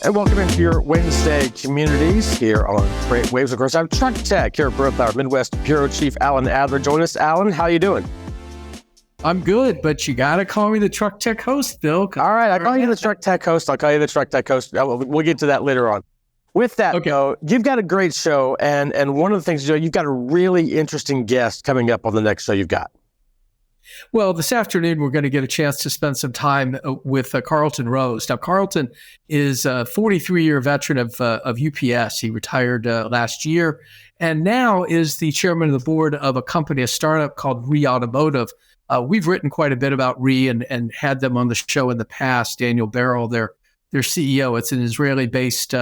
And welcome into your Wednesday communities here on FreightWaves. Of course, I'm Truck Tech here at Brooklyn. Midwest Bureau Chief Alan Adler. Join us, Alan. How you doing? I'm good, but you got to call me the Truck Tech host, Bill. All right, I'll call you the Truck Tech host. We'll get to that later on. With that, though, you've got a great show, and one of the things you've got a really interesting guest coming up on the next show you've got. Well, this afternoon, we're going to get a chance to spend some time with Carlton Rose. Now, Carlton is a 43-year veteran of UPS. He retired last year and now is the chairman of the board of a company, a startup called REE Automotive. We've written quite a bit about REE and had them on the show in the past. Daniel Barrell, their CEO. It's an Israeli-based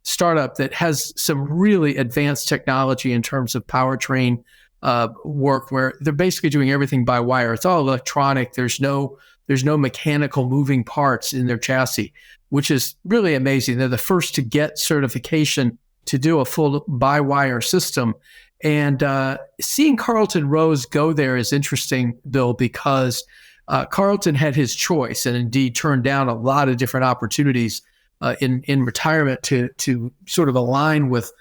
startup that has some really advanced technology in terms of powertrain work, where they're basically doing everything by wire. It's all electronic. There's no mechanical moving parts in their chassis, which is really amazing. They're the first to get certification to do a full by wire system. And seeing Carlton Rose go there is interesting, Bill, because Carlton had his choice and indeed turned down a lot of different opportunities in retirement to sort of align with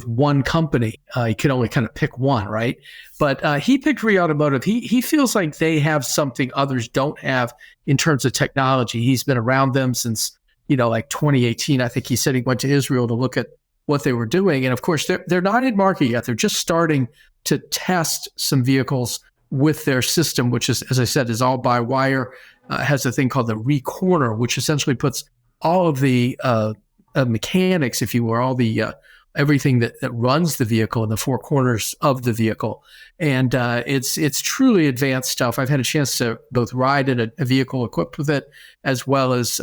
one company. You could only kind of pick one, right? But he picked REE Automotive. He feels like they have something others don't have in terms of technology. He's been around them since, like 2018. I think he said he went to Israel to look at what they were doing. And of course, they're not in market yet. They're just starting to test some vehicles with their system, which is, as I said, is all by wire. Has a thing called the REE Corner, which essentially puts all of the mechanics, if you will, all the everything that runs the vehicle in the four corners of the vehicle. And it's truly advanced stuff. I've had a chance to both ride in a vehicle equipped with it, as well as,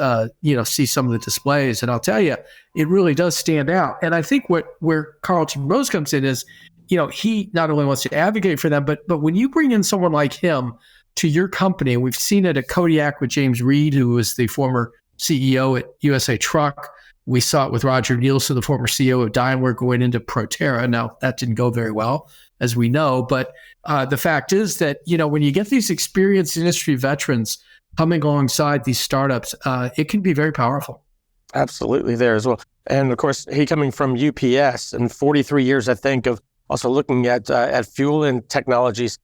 see some of the displays. And I'll tell you, it really does stand out. And I think where Carlton Rose comes in is, he not only wants to advocate for them, but when you bring in someone like him to your company, and we've seen it at Kodiak with James Reed, who was the former CEO at USA Truck. We saw it with Roger Nielsen, the former CEO of Daimler, going into Proterra. Now, that didn't go very well, as we know. But the fact is that, when you get these experienced industry veterans coming alongside these startups, it can be very powerful. Absolutely there as well. And of course, he coming from UPS and 43 years, I think, of also looking at fuel and technologies.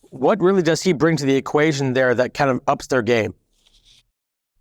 What really does he bring to the equation there that kind of ups their game?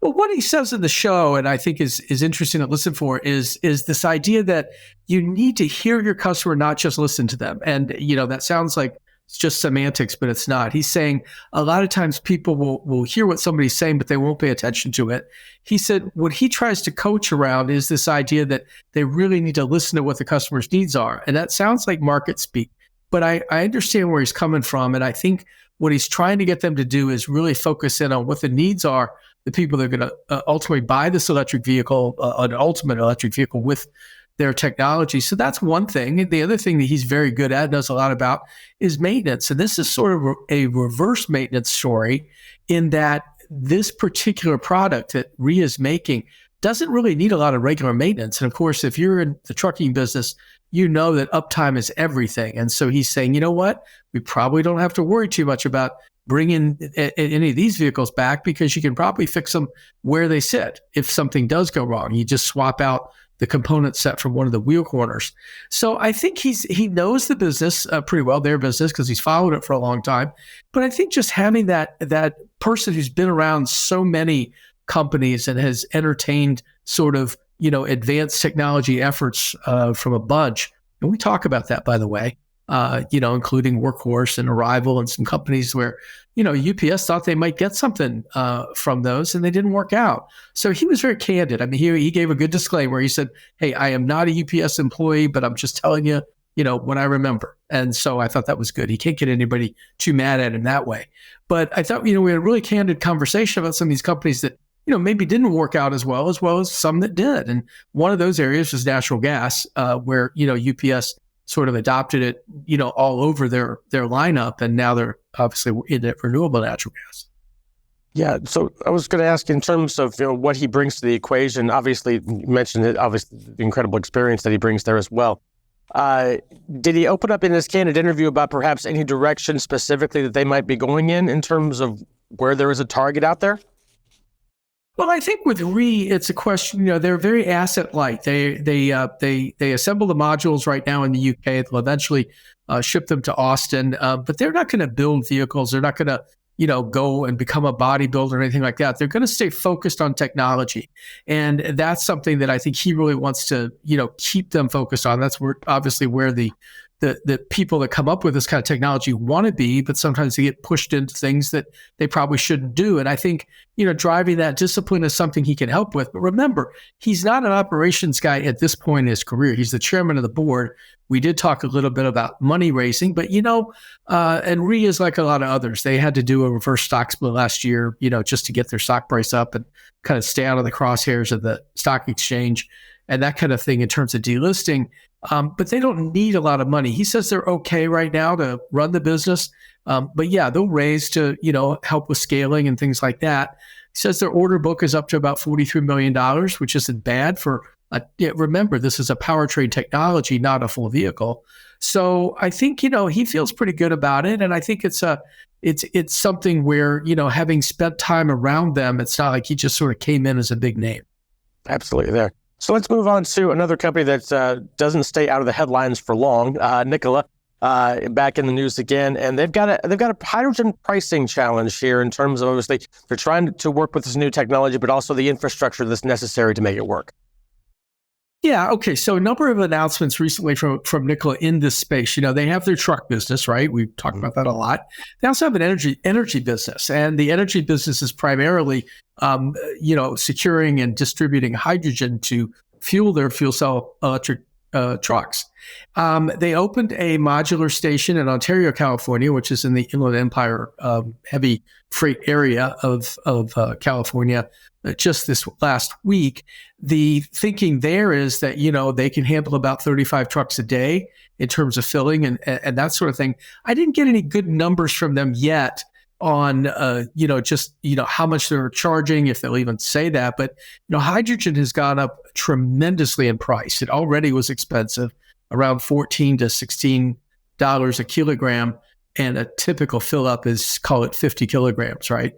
Well, what he says in the show, and I think is interesting to listen for, is this idea that you need to hear your customer, not just listen to them. And, that sounds like it's just semantics, but it's not. He's saying a lot of times people will hear what somebody's saying, but they won't pay attention to it. He said what he tries to coach around is this idea that they really need to listen to what the customer's needs are. And that sounds like market speak, but I understand where he's coming from. And I think what he's trying to get them to do is really focus in on what the needs are, the people that are going to ultimately buy this electric vehicle, an ultimate electric vehicle with their technology. So that's one thing. And the other thing that he's very good at, knows a lot about, is maintenance. And this is sort of a reverse maintenance story, in that this particular product that REE is making doesn't really need a lot of regular maintenance. And of course, if you're in the trucking business, you know that uptime is everything. And so he's saying, you know what? We probably don't have to worry too much about bringing any of these vehicles back, because you can probably fix them where they sit. If something does go wrong, you just swap out the component set from one of the wheel corners. So I think he knows the business pretty well, their business, because he's followed it for a long time. But I think just having that person who's been around so many companies and has entertained sort of, advanced technology efforts from a bunch. And we talk about that, by the way, including Workhorse and Arrival and some companies where, UPS thought they might get something from those, and they didn't work out. So he was very candid. I mean, he gave a good disclaimer. He said, hey, I am not a UPS employee, but I'm just telling you, what I remember. And so I thought that was good. He can't get anybody too mad at him that way. But I thought, we had a really candid conversation about some of these companies that, maybe didn't work out as well as some that did. And one of those areas was natural gas, where, UPS sort of adopted it, all over their lineup. And now they're obviously in renewable natural gas. Yeah. So I was going to ask, in terms of, what he brings to the equation, obviously you mentioned it, obviously the incredible experience that he brings there as well. Did he open up in this candid interview about perhaps any direction specifically that they might be going in terms of where there is a target out there? Well, I think with REE, it's a question. They're very asset light. They assemble the modules right now in the UK. They'll eventually ship them to Austin, but they're not going to build vehicles. They're not going to go and become a bodybuilder or anything like that. They're going to stay focused on technology, and that's something that I think he really wants to keep them focused on. That's obviously where the people that come up with this kind of technology want to be, but sometimes they get pushed into things that they probably shouldn't do. And I think, driving that discipline is something he can help with. But remember, he's not an operations guy at this point in his career. He's the chairman of the board. We did talk a little bit about money raising, but, and REE is like a lot of others. They had to do a reverse stock split last year, just to get their stock price up and kind of stay out of the crosshairs of the stock exchange and that kind of thing in terms of delisting. But they don't need a lot of money. He says they're okay right now to run the business. But yeah, they'll raise to, help with scaling and things like that. He says their order book is up to about $43 million, which isn't bad for, remember, this is a powertrain technology, not a full vehicle. So I think, he feels pretty good about it. And I think it's something where, having spent time around them, it's not like he just sort of came in as a big name. Absolutely there. So let's move on to another company that doesn't stay out of the headlines for long. Nikola, back in the news again, and they've got a hydrogen pricing challenge here in terms of, obviously they're trying to work with this new technology, but also the infrastructure that's necessary to make it work. Yeah. Okay. So a number of announcements recently from Nikola in this space. They have their truck business, right? We've talked about that a lot. They also have an energy business, and the energy business is primarily, securing and distributing hydrogen to fuel their fuel cell electric trucks. They opened a modular station in Ontario, California, which is in the Inland Empire heavy freight area of California, just this last week. The thinking there is that, they can handle about 35 trucks a day in terms of filling and that sort of thing. I didn't get any good numbers from them yet on, how much they're charging, if they'll even say that. But, hydrogen has gone up tremendously in price. It already was expensive, around $14 to $16 a kilogram. And a typical fill up is, call it 50 kilograms, right?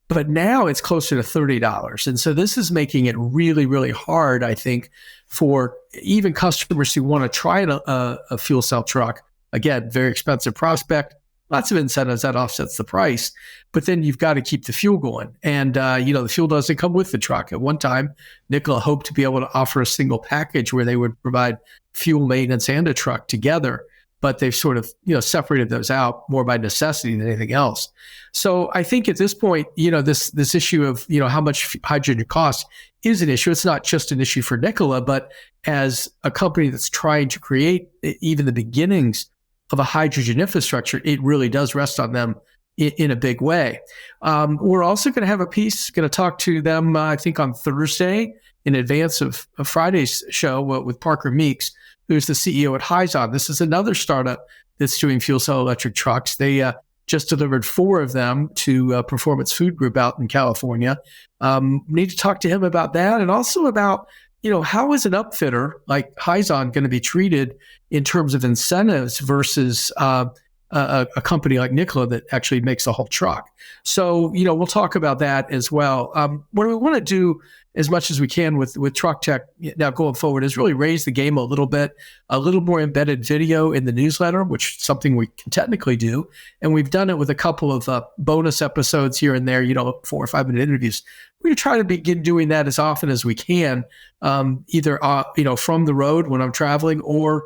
But now it's closer to $30. And so this is making it really, really hard, I think, for even customers who want to try a fuel cell truck. Again, very expensive prospect, lots of incentives that offsets the price, but then you've got to keep the fuel going. And, the fuel doesn't come with the truck. At one time, Nikola hoped to be able to offer a single package where they would provide fuel maintenance and a truck together, but they've sort of, separated those out more by necessity than anything else. So I think at this point, this issue of, how much hydrogen costs is an issue. It's not just an issue for Nikola, but as a company that's trying to create even the beginnings of a hydrogen infrastructure, it really does rest on them in a big way. We're also going to have a piece, going to talk to them, I think on Thursday in advance of Friday's show with Parker Meeks, who's the CEO at Hyzon. This is another startup that's doing fuel cell electric trucks. They just delivered 4 of them to Performance Food Group out in California. Need to talk to him about that, and also about, how is an upfitter like Hyzon going to be treated in terms of incentives versus a company like Nikola that actually makes the whole truck. So, we'll talk about that as well. What we want to do as much as we can with Truck Tech now going forward is really raise the game a little bit, a little more embedded video in the newsletter, which is something we can technically do. And we've done it with a couple of bonus episodes here and there, 4 or 5 minute interviews. We're going to try to begin doing that as often as we can, either, from the road when I'm traveling or,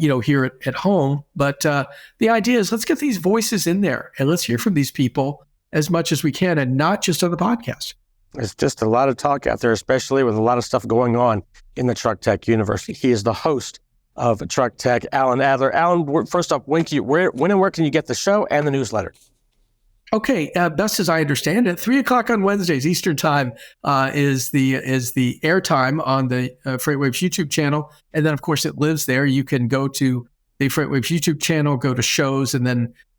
here at home. But the idea is let's get these voices in there and let's hear from these people as much as we can, and not just on the podcast. There's just a lot of talk out there, especially with a lot of stuff going on in the Truck Tech universe. He is the host of Truck Tech, Alan Adler. Alan, first off, when and where can you get the show and the newsletter? Okay, best as I understand it, 3:00 on Wednesdays Eastern Time is the air time on the FreightWaves YouTube channel, and then of course it lives there. You can go to the FreightWaves YouTube channel, go to shows, and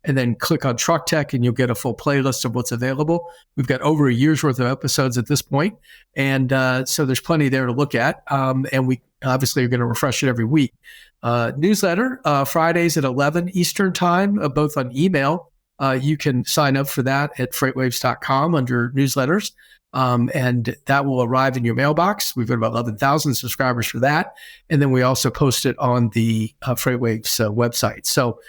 then click on Truck Tech, and you'll get a full playlist of what's available. We've got over a year's worth of episodes at this point, and so there's plenty there to look at. And we obviously are going to refresh it every week. Newsletter Fridays at 11 Eastern Time, both on email. You can sign up for that at freightwaves.com under newsletters. and that will arrive in your mailbox. We've got about 11,000 subscribers for that. And then we also post it on the FreightWaves website. So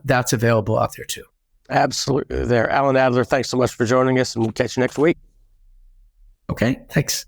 that's available out there too. Absolutely. There. Alan Adler, thanks so much for joining us, and we'll catch you next week. Okay, thanks.